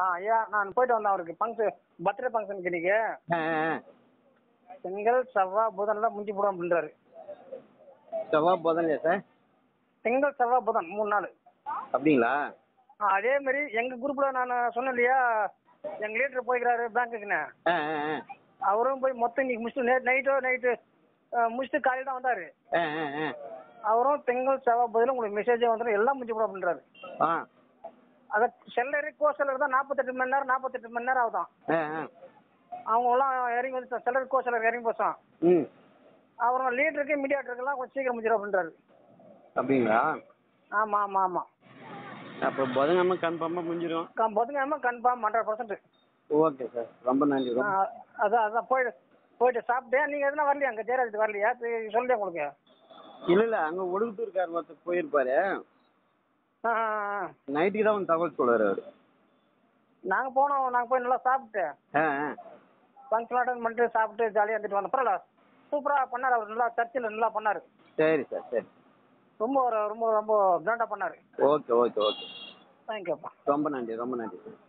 ஐயா நான் போயிட்டு வந்தேன் அவருக்கு ஃபங்க்ஷன் பர்த்டே ஃபங்க்ஷனுக்கு இன்னைக்கு. ஆ ஆ திங்கள் செவ்வாய் புதன்லாம் முடிஞ்சு போடும் அப்படின்றாரு. செவ்வாய் புதன்லையா சார்? திங்கள் செவ்வாய் புதன் 3 நாள். அப்படிங்களா? அதே மாதிரி எங்க குரூப்ல நான் சொன்னேன் இல்லையா, எங்க லீடர் போய்க்கிறாரு பேங்க்குக்குன்னு. ஆ ஆ ஆ அவரும் போய் மொத்தம் இன்னைக்கு முடிச்சுட்டு நைட்டு முடிச்சுட்டு காலையில் தான் வந்தாரு. ஆ ஆ ஆ அவரும் திங்கள் செவ்வாய் புதன் உங்களுக்கு மெசேஜே வந்துடும் எல்லாம் முடிஞ்சு போடும் அப்படின்றாரு. ஆ அதை செல்லரு கோசலர் தான் 48 மணி நேரம் ஆகுதான். ஆ ஆ அவங்களாம் இறங்கி வந்து செல்லர் கோசலர் இறங்கி போச்சான். ம் அப்புறம் லீடருக்கு மீடியாட்டருக்கெல்லாம் கொஞ்சம் சீக்கிரம் முடிஞ்சிடும் அப்படின்றாரு. அப்படிங்களா? ஆமாம் ஆமாம் ஆமாம். அப்போ புதன்கிழமை கன்ஃபார்மாக முடிஞ்சிடும். புதன்கிழமை கன்ஃபார்ம் 100%. ஓகே சார், ரொம்ப நன்றி. அதான் போயிட்டு சாப்பிட்டேன். நீங்கள் எதுனா வரலையா அங்கே ஜெயராஜ் வரலையா? சொல்லிட்டேன் உங்களுக்கு. இல்லை அங்கே ஒடுக்குத்தூர்கார் ஒருத்தர் போயிருப்பாரு. நைட்டுக்கு தான் வந்து தகவல் சொல்லுவார் அவர். நாங்கள் போய் நல்லா சாப்பிட்டு ஆ ஆ ஃபங்க்ஷன் அட்டன் பண்ணிட்டு சாப்பிட்டு ஜாலியாக இருந்துட்டு வந்தோம். பரவாயில்ல, சூப்பராக பண்ணார் அவர். நல்லா சர்ச்சில் நல்லா பண்ணார். சரி சார், சரி. ரொம்ப ரொம்ப ரொம்ப கிராண்டாக பண்ணார். Okay okay okay. தேங்க்யூப்பா. ரொம்ப நன்றி, ரொம்ப நன்றி சார்.